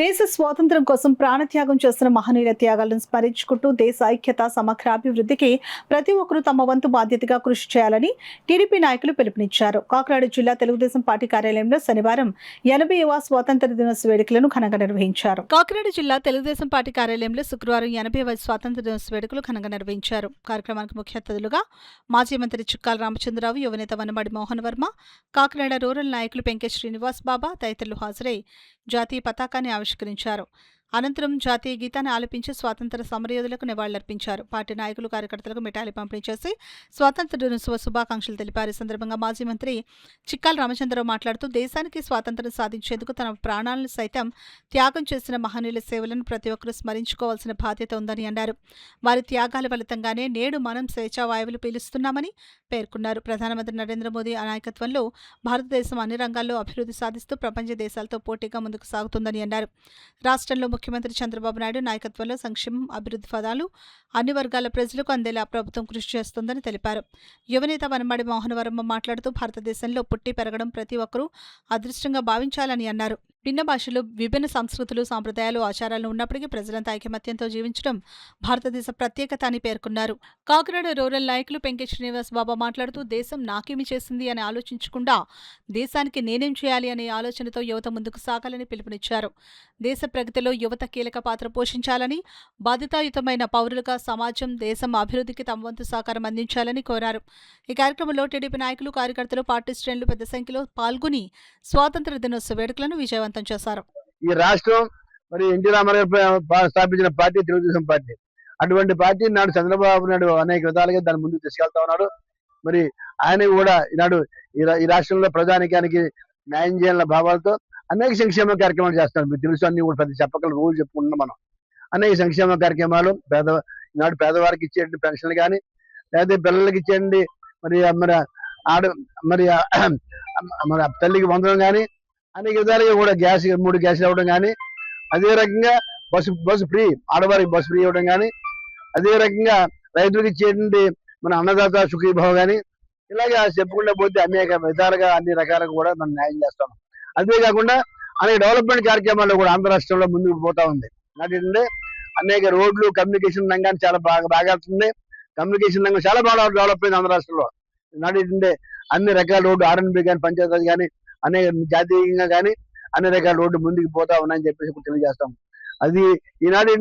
దేశ స్వాతంత్ర్యం కోసం ప్రాణత్యాగం చేస్తున్న మహనీయుల త్యాగాలను స్మరించుకుంటూ దేశ ఐక్యత సమగ్రాభివృద్ధికి ప్రతి ఒక్కరూ తమ వంతు బాధ్యతగా కృషి చేయాలని టీడీపీ నాయకులు పిలుపునిచ్చారు. కాకినాడ జిల్లా తెలుగుదేశం పార్టీ కార్యాలయంలో శనివారం 80వ స్వాతంత్ర దినోత్సవ వేడుకలను ఘనంగా నిర్వహించారు. కాకినాడ జిల్లా తెలుగుదేశం పార్టీ కార్యాలయంలో శుక్రవారం 80వ స్వాతంత్ర దినోత్సవ వేడుకలు ఘనంగా నిర్వహించారు. కార్యక్రమానికి ముఖ్య అతిథులుగా మాజీ మంత్రి చుక్కాల రామచంద్రరావు, యువనేత వనమాడి మోహన్ వర్మ, కాకినాడ రూరల్ నాయకులు పెంకే శ్రీనివాస్ బాబా తదితరులు హాజరై జాతీయ పతాకాన్ని ఆవిష్కరించారు. అనంతరం జాతీయ గీతాన్ని ఆలపించి స్వాతంత్ర సమరయోధులకు నివాళులర్పించారు. పార్టీ నాయకులు కార్యకర్తలకు మిఠాయిలు పంపిణీ చేసి స్వాతంత్ర దినోత్సవ శుభాకాంక్షలు తెలిపారు. ఈ సందర్భంగా మాజీ మంత్రి చిక్కాల రామచంద్రరావు మాట్లాడుతూ దేశానికి స్వాతంత్రం సాధించేందుకు తన ప్రాణాలను సైతం త్యాగం చేసిన మహనీయుల సేవలను ప్రతి ఒక్కరూ స్మరించుకోవాల్సిన బాధ్యత ఉందని అన్నారు. వారి త్యాగాల ఫలితంగానే నేడు మనం స్వేచ్ఛా వాయువులు పీలుస్తున్నామని పేర్కొన్నారు. ప్రధానమంత్రి నరేంద్ర మోదీ నాయకత్వంలో భారతదేశం అన్ని రంగాల్లో అభివృద్ధి సాధిస్తూ ప్రపంచ దేశాలతో పోటీగా ముందుకు సాగుతుందని అన్నారు. రాష్ట్రంలో ముఖ్యమంత్రి చంద్రబాబు నాయుడు నాయకత్వంలో సంక్షేమం, అభివృద్ధి ఫలాలు అన్ని వర్గాల ప్రజలకు అందేలా ప్రభుత్వం కృషి చేస్తోందని తెలిపారు. యువనేత వనమాడి మోహన్ వర్మ మాట్లాడుతూ భారతదేశంలో పుట్టి పెరగడం ప్రతి ఒక్కరూ అదృష్టంగా భావించాలని అన్నారు. భిన్న భాషలు, విభిన్న సంస్కృతులు, సాంప్రదాయాలు, ఆచారాలు ఉన్నప్పటికీ ప్రజలంతా ఐకమత్యంతో జీవించడం భారతదేశ ప్రత్యేకత అని పేర్కొన్నారు. కాకినాడ రూరల్ నాయకులు పెంకే శ్రీనివాస్ బాబా మాట్లాడుతూ దేశం నాకేమి చేసింది అని ఆలోచించకుండా దేశానికి నేనేం చేయాలి అనే ఆలోచనతో యువత ముందుకు సాగాలని పిలుపునిచ్చారు. దేశ ప్రగతిలో యువత కీలక పాత్ర పోషించాలని, బాధ్యతాయుతమైన పౌరులుగా సమాజం, దేశం అభివృద్ధికి తమ వంతు సహకారం అందించాలని కోరారు. ఈ కార్యక్రమంలో టీడీపీ నాయకులు, కార్యకర్తలు, పార్టీ శ్రేణులు పెద్ద సంఖ్యలో పాల్గొని స్వాతంత్ర దినోత్సవ వేడుకలను విజయవంతం చేశారు. ఈ రాష్ట్రం మరి ఎన్టీ రామారావు స్థాపించిన పార్టీ తెలుగుదేశం పార్టీ. అటువంటి పార్టీ నాడు చంద్రబాబు నాయుడు అనేక విధాలుగా దాని ముందుకు తీసుకెళ్తా ఉన్నాడు. మరి ఆయన కూడా ఈనాడు ఈ రాష్ట్రంలో ప్రజానికానికి న్యాయం చేయాలన్న భావాలతో అనేక సంక్షేమ కార్యక్రమాలు చేస్తున్నారు. మీకు తెలుసు, అన్ని కూడా పెద్ద చెప్పగల రోజు చెప్పుకుంటున్నాం మనం. అనేక సంక్షేమ కార్యక్రమాలు ఈనాడు పేదవారికి ఇచ్చేటువంటి పెన్షన్లు కానీ, లేదా పిల్లలకి ఇచ్చేయండి మరి మరి ఆడ మరి మన తల్లికి వందనం కానీ, అనేక విధాలుగా కూడా 3 గ్యాస్లు ఇవ్వడం కానీ, అదే రకంగా బస్సు ఫ్రీ, ఆడవారికి బస్సు ఫ్రీ ఇవ్వడం కానీ, అదే రకంగా రైతులకు ఇచ్చేటువంటి మన అన్నదాత సుఖీభావ కానీ, ఇలాగా చెప్పుకుంటూ పోతే అనేక విధాలుగా అన్ని రకాలుగా కూడా మనం న్యాయం చేస్తాం. అంతేకాకుండా అనేక డెవలప్మెంట్ కార్యక్రమాల్లో కూడా ఆంధ్ర రాష్ట్రంలో ముందుకు పోతా ఉంది. నాటింటే అనేక రోడ్లు, కమ్యూనికేషన్ రంగాన్ని చాలా బాగా వెళ్తుంది. కమ్యూనికేషన్ రంగం చాలా బాగా డెవలప్ అయింది ఆంధ్ర రాష్ట్రంలో. నాటింటే అన్ని రకాల రోడ్డు, ఆర్ఎన్బి కానీ, పంచాయతీ కానీ, అనేక జాతీయంగా కానీ అన్ని రకాల రోడ్డు ముందుకు పోతా ఉన్నాయని చెప్పేసి ఇప్పుడు తెలియజేస్తాం. అది ఈనాడు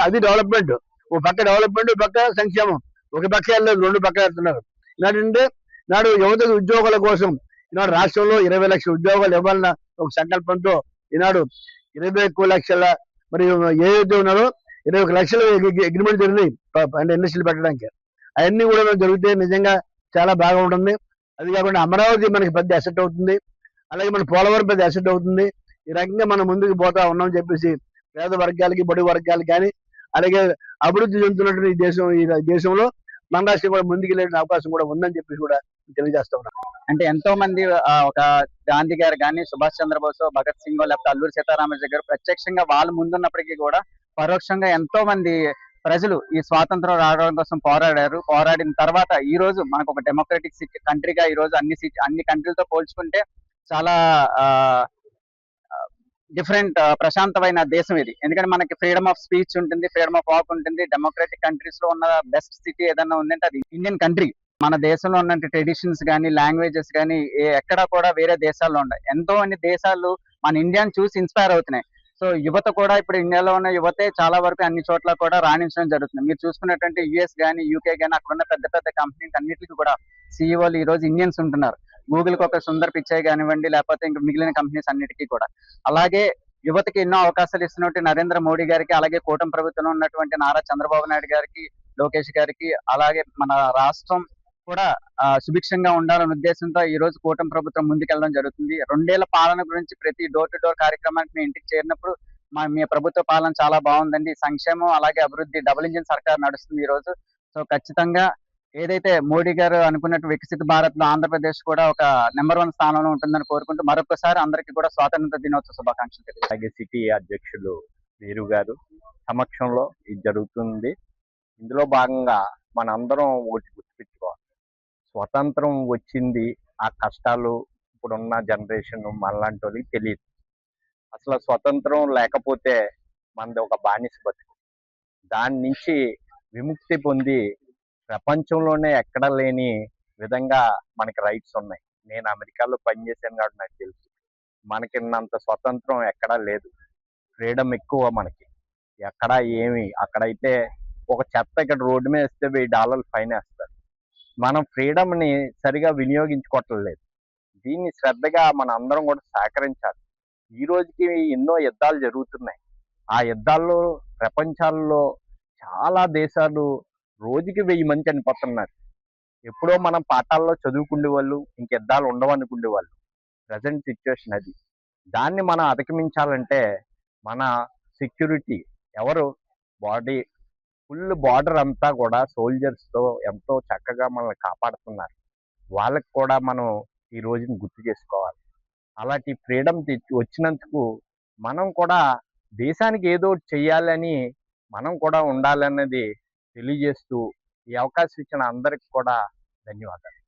అది డెవలప్మెంట్. ఒక పక్క డెవలప్మెంట్, ఒక పక్క సంక్షేమం. ఒక పక్క వెళ్ళలేదు, 2 పక్కలు వెళ్తున్నారు. ఈనాడు నాడు యువత ఉద్యోగాల కోసం ఈనాడు రాష్ట్రంలో 20 లక్షల ఉద్యోగాలు ఇవ్వాలన్న ఒక సంకల్పంతో ఈనాడు 21 లక్షల మరి ఏదైతే ఉన్నారో 21 లక్షల అగ్రిమెంట్ జరిగింది అంటే ఇండస్ట్రీలు పెట్టడానికి. అవన్నీ కూడా జరిగితే నిజంగా చాలా బాగా ఉంటుంది. అది కాకుండా అమరావతి మనకి పెద్ద అసెట్ అవుతుంది. అలాగే మన పోలవరం పెద్ద అసెట్ అవుతుంది. ఈ రకంగా మనం ముందుకు పోతా ఉన్నామని చెప్పేసి పేద వర్గాలకి, బడుగు వర్గాలకి కానీ, అలాగే అభివృద్ధి చెందుతున్నటువంటి ఈ దేశంలో మన రాష్ట్రం కూడా ముందుకు వెళ్ళే అవకాశం కూడా ఉందని చెప్పేసి కూడా తెలియజేస్తా ఉన్నాం. అంటే ఎంతో మంది ఒక గాంధీ గారు కానీ, సుభాష్ చంద్రబోస్, భగత్ సింగ్, లేకపోతే అల్లూరి సీతారామరాజు గారు ప్రత్యక్షంగా వాళ్ళు ముందున్నప్పటికీ కూడా పరోక్షంగా ఎంతో మంది ప్రజలు ఈ స్వాతంత్రం రావడం కోసం పోరాడారు. పోరాడిన తర్వాత ఈ రోజు మనకు ఒక డెమోక్రటిక్ కంట్రీగా ఈ రోజు అన్ని కంట్రీలతో పోల్చుకుంటే చాలా డిఫరెంట్ ప్రశాంతమైన దేశం ఇది. ఎందుకంటే మనకి ఫ్రీడమ్ ఆఫ్ స్పీచ్ ఉంటుంది, ఫ్రీడమ్ ఆఫ్ వాక్ ఉంటుంది. డెమోక్రటిక్ కంట్రీస్ లో ఉన్న బెస్ట్ సిటీ ఏదన్నా ఉందంటే అది ఇండియన్ కంట్రీ. మన దేశంలో ఉన్న ట్రెడిషన్స్ కానీ, లాంగ్వేజెస్ కానీ ఎక్కడా కూడా వేరే దేశాల్లో ఉన్నాయి. ఎంతో మంది దేశాలు మన ఇండియాని చూసి ఇన్స్పైర్ అవుతున్నాయి. సో యువత కూడా ఇప్పుడు ఇండియాలో ఉన్న యువతే చాలా వరకు అన్ని చోట్ల కూడా రాణించడం జరుగుతుంది. మీరు చూసుకున్నటువంటి యుఎస్ కానీ, యూకే కానీ, అక్కడ ఉన్న పెద్ద పెద్ద కంపెనీస్ అన్నిటికీ కూడా సీఈఓలు ఈ రోజు ఇండియన్స్ ఉంటున్నారు. గూగుల్ కి ఒక సుందర్ పిచ్చై కానివ్వండి, లేకపోతే ఇంకా మిగిలిన కంపెనీస్ అన్నిటికీ కూడా. అలాగే యువతకి ఎన్నో అవకాశాలు ఇస్తున్నట్టు నరేంద్ర మోడీ గారికి, అలాగే కూటమి ప్రభుత్వంలో ఉన్నటువంటి నారా చంద్రబాబు నాయుడు గారికి, లోకేష్ గారికి, అలాగే మన రాష్ట్రం కూడా సుభిక్షంగా ఉండాలనే ఉద్దేశంతో ఈ రోజు కూటమి ప్రభుత్వం ముందుకెళ్ళడం జరుగుతుంది. 2 ఏళ్ల పాలన గురించి ప్రతి డోర్ టు డోర్ కార్యక్రమానికి మీ ఇంటికి చేరినప్పుడు మీ ప్రభుత్వ పాలన చాలా బాగుందండి, సంక్షేమం అలాగే అభివృద్ధి డబుల్ ఇంజిన్ సర్కార్ నడుస్తుంది ఈ రోజు. సో ఖచ్చితంగా ఏదైతే మోడీ గారు అనుకున్నట్టు వికసిత భారత్ లో ఆంధ్రప్రదేశ్ కూడా ఒక నెంబర్ 1 స్థానంలో ఉంటుందని కోరుకుంటూ మరొకసారి అందరికీ కూడా స్వాతంత్ర దినోత్సవ శుభాకాంక్షలు తెలియజేస్తున్నాను. అలాగే సిటీ అధ్యక్షులు వీరు గారు సమక్షంలో ఇది జరుగుతుంది. ఇందులో భాగంగా మనందరం ఒకటి గుర్తుపెట్టుకోవాలి, స్వతంత్రం వచ్చింది ఆ కష్టాలు ఇప్పుడున్న జనరేషన్ మనలాంటి వాళ్ళకి తెలియదు. అసలు స్వతంత్రం లేకపోతే మనది ఒక బానిస బతుకు. దాని నుంచి విముక్తి పొంది ప్రపంచంలోనే ఎక్కడా లేని విధంగా మనకి రైట్స్ ఉన్నాయి. నేను అమెరికాలో పనిచేశాను కాబట్టి నాకు తెలుసు. మనకిన్నంత స్వతంత్రం ఎక్కడా లేదు. ఫ్రీడమ్ ఎక్కువ మనకి. ఎక్కడా ఏమి అక్కడైతే ఒక చెత్త ఇక్కడ రోడ్డు మీద వేస్తే $1000 ఫైన్ వేస్తారు. మనం ఫ్రీడమ్‌ని సరిగా వినియోగించుకోవట్లేదు. దీన్ని శ్రద్ధగా మన అందరం కూడా సహకరించాలి. ఈ రోజుకి ఎన్నో యుద్ధాలు జరుగుతున్నాయి. ఆ యుద్ధాల్లో ప్రపంచాల్లో చాలా దేశాలు రోజుకి 1000 మంది చనిపోతున్నారు. ఎప్పుడో మనం పాఠాల్లో చదువుకునేవాళ్ళు, ఇంక యుద్ధాలు ఉండవనుకునేవాళ్ళు. ప్రెజెంట్ సిట్యుయేషన్ అది. దాన్ని మనం అధిగమించాలంటే మన సెక్యూరిటీ ఎవరు బాడీ ఫుల్ బార్డర్ అంతా కూడా సోల్జర్స్‌తో ఎంతో చక్కగా మనల్ని కాపాడుతున్నారు. వాళ్ళకి కూడా మనం ఈ రోజుని గుర్తు చేసుకోవాలి. అలాంటి ఫ్రీడమ్ వచ్చినందుకు మనం కూడా దేశానికి ఏదో ఒకటి చెయ్యాలని మనం కూడా ఉండాలన్నది తెలియజేస్తూ ఈ అవకాశం ఇచ్చిన అందరికి కూడా ధన్యవాదాలు.